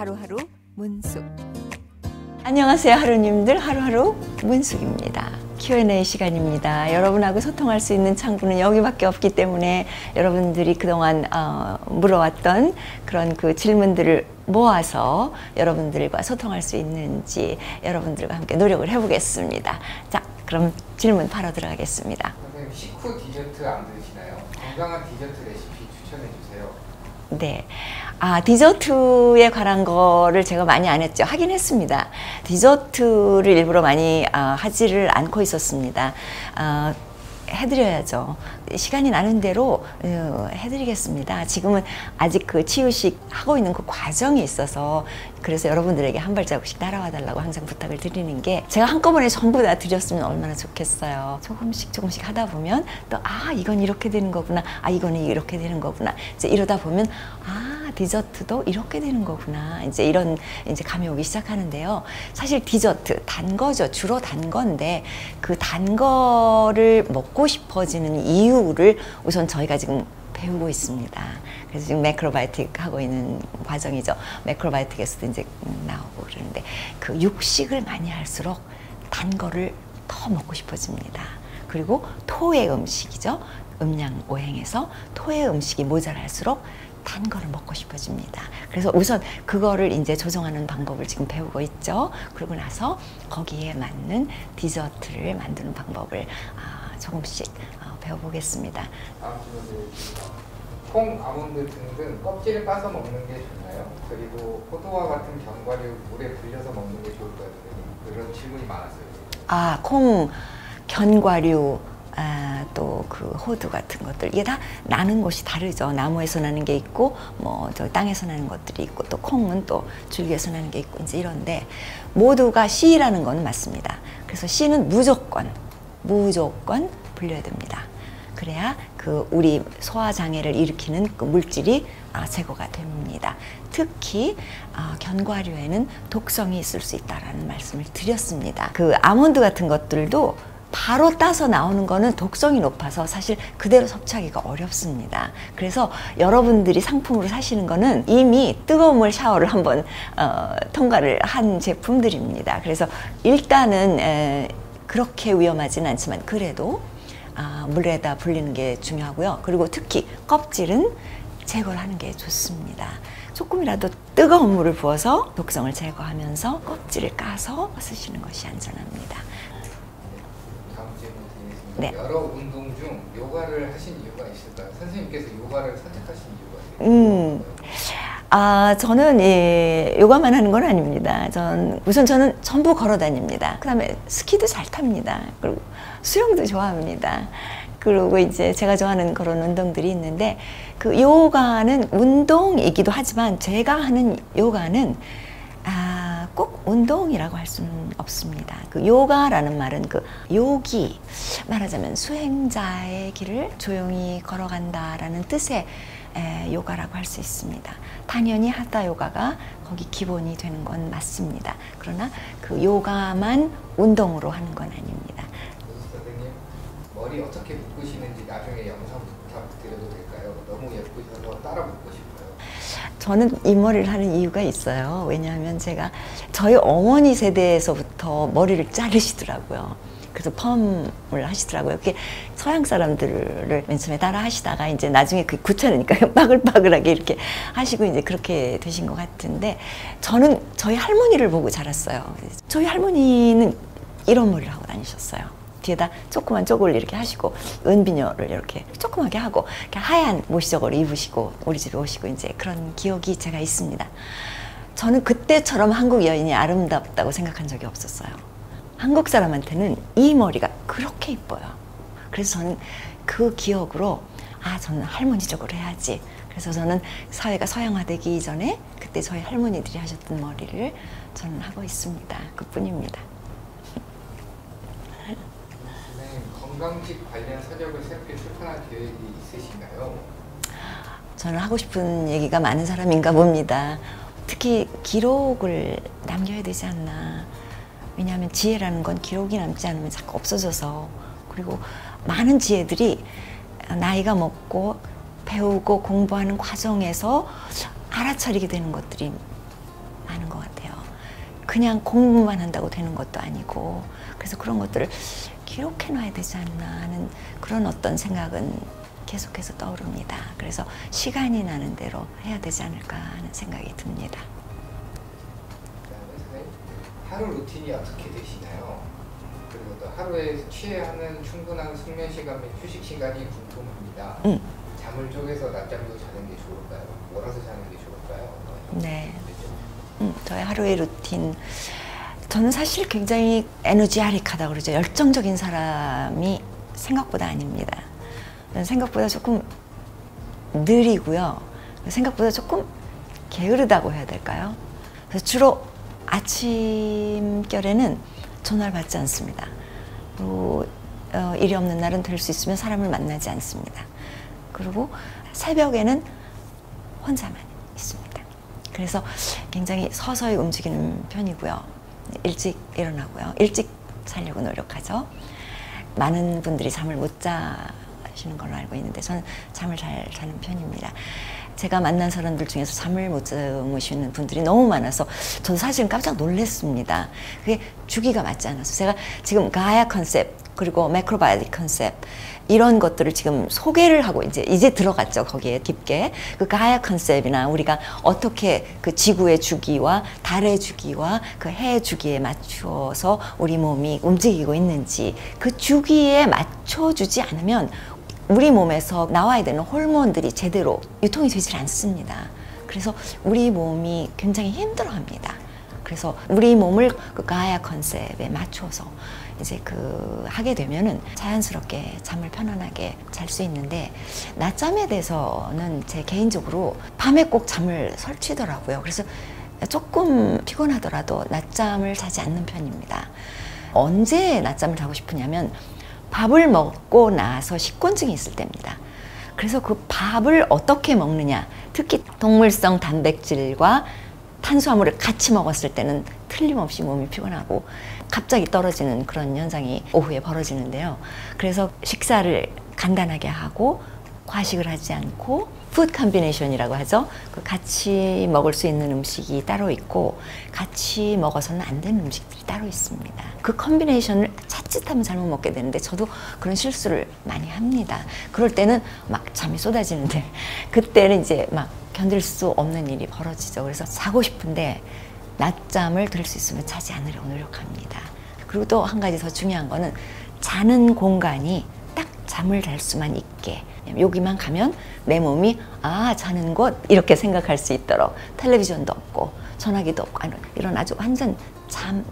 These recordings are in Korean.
하루하루 문숙. 안녕하세요 하루님들, 하루하루 문숙입니다. Q&A 시간입니다. 여러분하고 소통할 수 있는 창구는 여기밖에 없기 때문에 여러분들이 그동안 물어왔던 그런 그 질문들을 모아서 여러분들과 소통할 수 있는지 여러분들과 함께 노력을 해보겠습니다. 자, 그럼 질문 바로 들어가겠습니다. 선생님, 식후 디저트 안 드시나요? 건강한 디저트 레시피 추천해 주세요. 네. 디저트에 관한 거를 제가 많이 안 했죠. 하긴 했습니다. 디저트를 일부러 많이 하지를 않고 있었습니다. 해드려야죠. 시간이 나는 대로 해드리겠습니다. 지금은 아직 그 치유식 하고 있는 그 과정이 있어서 그래서 여러분들에게 한 발자국씩 따라와 달라고 항상 부탁을 드리는 게, 제가 한꺼번에 전부 다 드렸으면 얼마나 좋겠어요. 조금씩 조금씩 하다 보면 또 이건 이렇게 되는 거구나, 이거는 이렇게 되는 거구나, 이제 이러다 보면 디저트도 이렇게 되는 거구나, 이제 이런 감이 오기 시작하는데요. 사실 디저트 단 거죠. 주로 단 건데 그 단 거를 먹고 싶어지는 이유를 우선 저희가 지금 배우고 있습니다. 그래서 지금 매크로바이오틱 하고 있는 과정이죠. 매크로바이오틱에서도 이제 나오고 그러는데, 그 육식을 많이 할수록 단 거를 더 먹고 싶어집니다. 그리고 토의 음식이죠. 음양 오행에서 토의 음식이 모자랄수록 단 거를 먹고 싶어집니다. 그래서 우선 그거를 이제 조정하는 방법을 지금 배우고 있죠. 그러고 나서 거기에 맞는 디저트를 만드는 방법을 조금씩 배워보겠습니다. 다음 질문드리겠습니다. 콩, 아몬드 등등 껍질을 까서 먹는 게 좋나요? 그리고 호두와 같은 견과류 물에 불려서 먹는 게 좋을까요? 그런 질문이 많았어요. 콩, 견과류, 또 그 호두 같은 것들, 이게 다 나는 곳이 다르죠. 나무에서 나는 게 있고, 저 땅에서 나는 것들이 있고, 또 콩은 또 줄기에서 나는 게 있고, 이제 이런데 모두가 씨라는 거는 맞습니다. 그래서 씨는 무조건 불려야 됩니다. 그래야 그 우리 소화 장애를 일으키는 그 물질이 제거가 됩니다. 특히 견과류에는 독성이 있을 수 있다라는 말씀을 드렸습니다. 그 아몬드 같은 것들도 바로 따서 나오는 거는 독성이 높아서 사실 그대로 섭취하기가 어렵습니다. 그래서 여러분들이 상품으로 사시는 거는 이미 뜨거운 물 샤워를 한번 통과를 한 제품들입니다. 그래서 일단은 그렇게 위험하지는 않지만 그래도 물에다 불리는 게 중요하고요. 그리고 특히 껍질은 제거를 하는 게 좋습니다. 조금이라도 뜨거운 물을 부어서 독성을 제거하면서 껍질을 까서 쓰시는 것이 안전합니다. 다음 질문 드리겠습니다. 네. 여러 운동 중 요가를 하신 이유가 있을까요? 선생님께서 요가를 선택하신 이유가 있을까요? 저는 요가만 하는 건 아닙니다. 우선 저는 전부 걸어 다닙니다. 그 다음에 스키도 잘 탑니다. 그리고 수영도 좋아합니다. 그리고 이제 제가 좋아하는 그런 운동들이 있는데, 그 요가는 운동이기도 하지만 제가 하는 요가는 꼭 운동이라고 할 수는 없습니다. 그 요가라는 말은 그 요기, 말하자면 수행자의 길을 조용히 걸어간다라는 뜻의 요가라고 할 수 있습니다. 당연히 하타 요가가 거기 기본이 되는 건 맞습니다. 그러나 그 요가만 운동으로 하는 건 아닙니다. 선생님, 머리 어떻게 묶으시는지 나중에 영상 부탁드려도 될까요? 너무 예쁘셔서 따라 묶고 싶어요. 저는 이 머리를 하는 이유가 있어요. 왜냐하면 저희 어머니 세대에서부터 머리를 자르시더라고요. 그래서 펌을 하시더라고요. 그게 서양 사람들을 맨 처음에 따라 하시다가 이제 나중에 그 귀찮으니까 빠글빠글하게 이렇게 하시고 이제 그렇게 되신 것 같은데, 저는 저희 할머니를 보고 자랐어요. 저희 할머니는 이런 머리를 하고 다니셨어요. 뒤에다 조그만 쪼글 이렇게 하시고 은비녀를 이렇게 조그맣게 하고 하얀 모시저고를 입으시고 우리 집에 오시고 이제 그런 기억이 제가 있습니다. 저는 그때처럼 한국 여인이 아름답다고 생각한 적이 없었어요. 한국 사람한테는 이 머리가 그렇게 이뻐요. 그래서 저는 그 기억으로 저는 할머니 쪽으로 해야지. 그래서 저는 사회가 서양화되기 이전에 그때 저희 할머니들이 하셨던 머리를 저는 하고 있습니다. 그뿐입니다. 건강식 관련 서적을 새롭게 출판할 계획이 있으신가요? 저는 하고 싶은 얘기가 많은 사람인가 봅니다. 특히 기록을 남겨야 되지 않나. 왜냐하면 지혜라는 건 기록이 남지 않으면 자꾸 없어져서, 그리고 많은 지혜들이 나이가 먹고 배우고 공부하는 과정에서 알아차리게 되는 것들이 그냥 공부만 한다고 되는 것도 아니고, 그래서 그런 것들을 기록해 놔야 되지 않나 하는 그런 어떤 생각은 계속해서 떠오릅니다. 그래서 시간이 나는 대로 해야 되지 않을까 하는 생각이 듭니다. 그다음에 선생님, 하루 루틴이 어떻게 되시나요? 그리고 또 하루에 취해야 하는 충분한 숙면 시간 및 휴식 시간이 궁금합니다. 잠을 쪼개서 낮잠도 자는 게 좋을까요? 몰아서 자는 게 좋을까요? 네. 저의 하루의 루틴, 저는 사실 굉장히 에너지아릭하다 그러죠. 열정적인 사람이 생각보다 아닙니다. 생각보다 조금 느리고요. 생각보다 조금 게으르다고 해야 될까요? 그래서 주로 아침결에는 전화를 받지 않습니다. 그리고 일이 없는 날은 될 수 있으면 사람을 만나지 않습니다. 그리고 새벽에는 혼자만 있습니다. 그래서 굉장히 서서히 움직이는 편이고요. 일찍 일어나고요. 일찍 자려고 노력하죠. 많은 분들이 잠을 못 자시는 걸로 알고 있는데 저는 잠을 잘 자는 편입니다. 제가 만난 사람들 중에서 잠을 못 주무시는 분들이 너무 많아서 저도 사실은 깜짝 놀랐습니다. 그게 주기가 맞지 않아서 제가 지금 가야 컨셉 그리고 매크로바이오틱 컨셉 이런 것들을 지금 소개를 하고 이제 들어갔죠. 거기에 깊게 그 가야 컨셉이나 우리가 어떻게 그 지구의 주기와 달의 주기와 그 해의 주기에 맞추어서 우리 몸이 움직이고 있는지 그 주기에 맞춰주지 않으면 우리 몸에서 나와야 되는 호르몬들이 제대로 유통이 되질 않습니다. 그래서 우리 몸이 굉장히 힘들어합니다. 그래서 우리 몸을 그 가야 컨셉에 맞춰서 이제 하게 되면은 자연스럽게 잠을 편안하게 잘 수 있는데 낮잠에 대해서는 제 개인적으로 밤에 꼭 잠을 설치더라고요. 그래서 조금 피곤하더라도 낮잠을 자지 않는 편입니다. 언제 낮잠을 자고 싶으냐면 밥을 먹고 나서 식곤증이 있을 때입니다. 그래서 그 밥을 어떻게 먹느냐, 특히 동물성 단백질과 탄수화물을 같이 먹었을 때는 틀림없이 몸이 피곤하고 갑자기 떨어지는 그런 현상이 오후에 벌어지는데요. 그래서 식사를 간단하게 하고 과식을 하지 않고 푸드 컴비네이션이라고 하죠. 그 같이 먹을 수 있는 음식이 따로 있고 같이 먹어서는 안 되는 음식들이 따로 있습니다. 그 컴비네이션을 자칫하면 잘못 먹게 되는데 저도 그런 실수를 많이 합니다. 그럴 때는 막 잠이 쏟아지는데 그때는 이제 막 견딜 수 없는 일이 벌어지죠. 그래서 자고 싶은데 낮잠을 들 수 있으면 자지 않으려고 노력합니다. 그리고 또 한 가지 더 중요한 거는 자는 공간이 딱 잠을 잘 수만 있게, 여기만 가면 내 몸이 자는 곳 이렇게 생각할 수 있도록 텔레비전도 없고 전화기도 없고 이런 아주 완전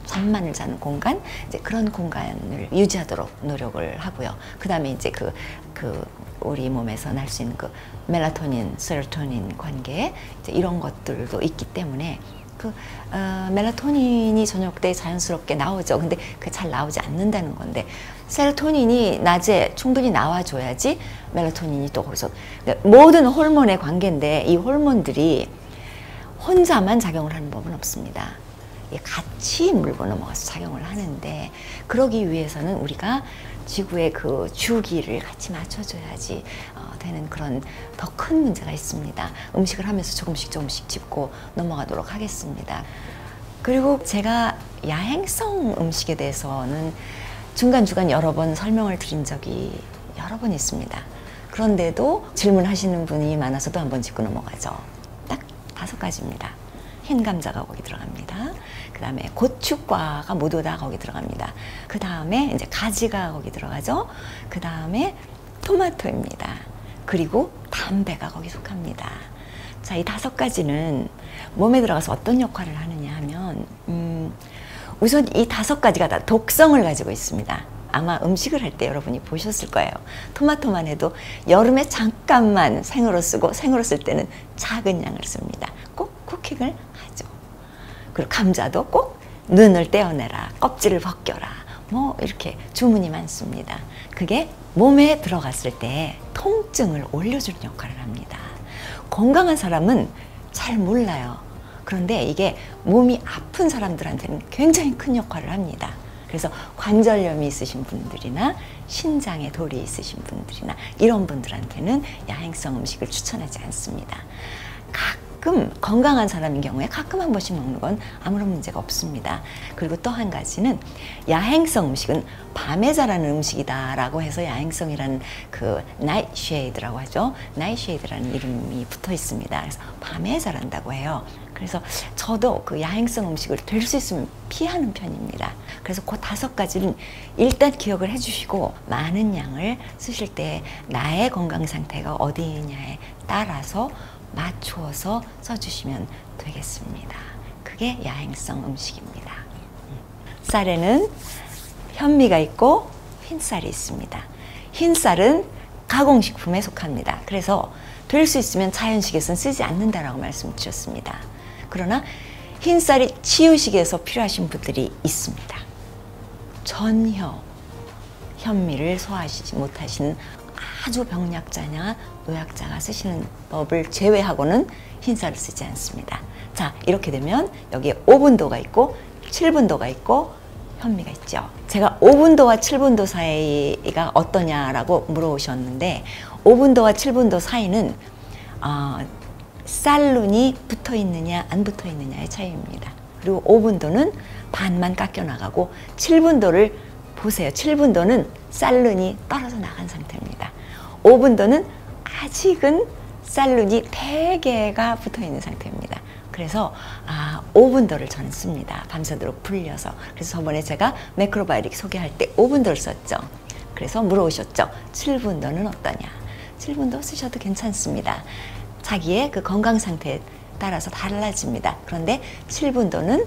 잠만을 자는 공간, 이제 그런 공간을 유지하도록 노력을 하고요. 그 다음에 이제 우리 몸에서 날 수 있는 그 멜라토닌, 세로토닌 관계, 이제 이런 것들도 있기 때문에 멜라토닌이 저녁 때 자연스럽게 나오죠. 근데 그게 잘 나오지 않는다는 건데, 세로토닌이 낮에 충분히 나와줘야지 멜라토닌이 또 거기서, 그러니까 모든 호르몬의 관계인데 이 호르몬들이 혼자만 작용을 하는 법은 없습니다. 같이 물고 넘어가서 작용을 하는데, 그러기 위해서는 우리가 지구의 그 주기를 같이 맞춰줘야지 되는 그런 더 큰 문제가 있습니다. 음식을 하면서 조금씩 짚고 넘어가도록 하겠습니다. 그리고 제가 야행성 음식에 대해서는 중간중간 여러 번 설명을 드린 적이 여러 번 있습니다. 그런데도 질문하시는 분이 많아서도 한번 짚고 넘어가죠. 딱 5가지입니다. 흰 감자가 거기 들어갑니다. 그 다음에 고춧가가 모두 다 거기 들어갑니다. 그 다음에 이제 가지가 거기 들어가죠. 그 다음에 토마토입니다. 그리고 담배가 거기 속합니다. 자, 이 5가지는 몸에 들어가서 어떤 역할을 하느냐 하면, 우선 이 5가지가 다 독성을 가지고 있습니다. 아마 음식을 할 때 여러분이 보셨을 거예요. 토마토만 해도 여름에 잠깐만 생으로 쓰고 생으로 쓸 때는 작은 양을 씁니다. 꼭 쿠킹을 하죠. 그리고 감자도 꼭 눈을 떼어내라, 껍질을 벗겨라, 뭐 이렇게 주문이 많습니다. 그게 몸에 들어갔을 때 통증을 올려주는 역할을 합니다. 건강한 사람은 잘 몰라요. 그런데 이게 몸이 아픈 사람들한테는 굉장히 큰 역할을 합니다. 그래서 관절염이 있으신 분들이나 신장에 돌이 있으신 분들이나 이런 분들한테는 야행성 음식을 추천하지 않습니다. 가끔 건강한 사람인 경우에 가끔 한 번씩 먹는 건 아무런 문제가 없습니다. 그리고 또 한 가지는 야행성 음식은 밤에 자라는 음식이다라고 해서 야행성이라는 그 나이트쉐이드라고 하죠. 나이트쉐이드라는 이름이 붙어 있습니다. 그래서 밤에 자란다고 해요. 그래서 저도 그 야행성 음식을 될 수 있으면 피하는 편입니다. 그래서 그 5가지는 일단 기억을 해주시고 많은 양을 쓰실 때 나의 건강 상태가 어디냐에 따라서 맞추어서 써주시면 되겠습니다. 그게 야행성 음식입니다. 쌀에는 현미가 있고 흰쌀이 있습니다. 흰쌀은 가공식품에 속합니다. 그래서 될 수 있으면 자연식에서는 쓰지 않는다라고 말씀드렸습니다. 그러나 흰쌀이 치유식에서 필요하신 분들이 있습니다. 전혀 현미를 소화하시지 못하시는 아주 병약자냐 노약자가 쓰시는 법을 제외하고는 흰쌀을 쓰지 않습니다. 자, 이렇게 되면 여기에 5분도가 있고 7분도가 있고 현미가 있죠. 제가 5분도와 7분도 사이가 어떠냐라고 물어보셨는데 5분도와 7분도 사이는 쌀룬이 붙어 있느냐 안 붙어 있느냐의 차이입니다. 그리고 5분도는 반만 깎여 나가고 7분도를 보세요. 7분도는 쌀룬이 떨어져 나간 상태입니다. 5분도는 아직은 쌀룬이 대개가 붙어 있는 상태입니다. 그래서 5분도를 저는 씁니다. 밤새도록 불려서. 그래서 저번에 제가 매크로바이오틱 소개할 때 5분도를 썼죠. 그래서 물어오셨죠. 7분도는 어떠냐. 7분도 쓰셔도 괜찮습니다. 자기의 그 건강 상태에 따라서 달라집니다. 그런데 7분도는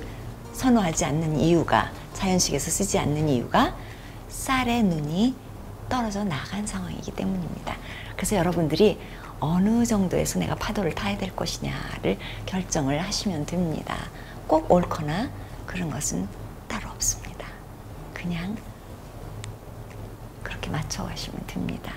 선호하지 않는 이유가, 자연식에서 쓰지 않는 이유가 쌀의 눈이 떨어져 나간 상황이기 때문입니다. 그래서 여러분들이 어느 정도에서 내가 파도를 타야 될 것이냐를 결정을 하시면 됩니다. 꼭 옳거나 그런 것은 따로 없습니다. 그냥 그렇게 맞춰가시면 됩니다.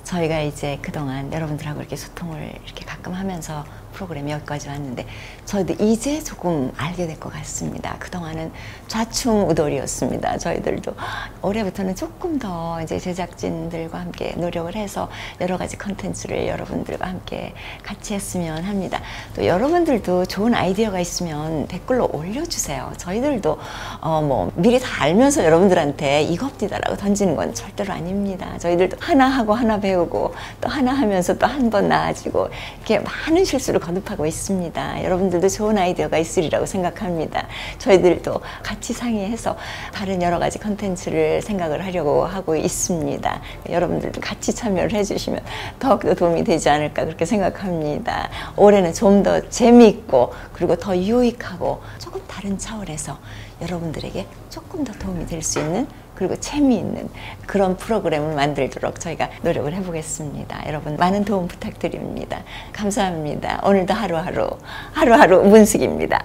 저희가 이제 그동안 여러분들하고 이렇게 소통을 이렇게 가끔 하면서 프로그램이 여기까지 왔는데 저희도 이제 조금 알게 될 것 같습니다. 그동안은 좌충우돌이었습니다. 저희들도 올해부터는 조금 더 이제 제작진들과 함께 노력을 해서 여러 가지 컨텐츠를 여러분들과 함께 같이 했으면 합니다. 또 여러분들도 좋은 아이디어가 있으면 댓글로 올려주세요. 저희들도 뭐 미리 다 알면서 여러분들한테 이겁디다라고 던지는 건 절대로 아닙니다. 저희들도 하나 하고 하나 배우고 또 하나 하면서 또 한 번 나아지고 이렇게 많은 실수를 거듭하고 있습니다. 여러분들도 좋은 아이디어가 있으리라고 생각합니다. 저희들도 같이 상의해서 다른 여러 가지 컨텐츠를 생각을 하려고 하고 있습니다. 여러분들도 같이 참여를 해주시면 더욱더 도움이 되지 않을까 그렇게 생각합니다. 올해는 좀 더 재미있고 그리고 더 유익하고 조금 다른 차원에서 여러분들에게 조금 더 도움이 될 수 있는 그리고 재미있는 그런 프로그램을 만들도록 저희가 노력을 해보겠습니다. 여러분 많은 도움 부탁드립니다. 감사합니다. 오늘도 하루하루 문숙입니다.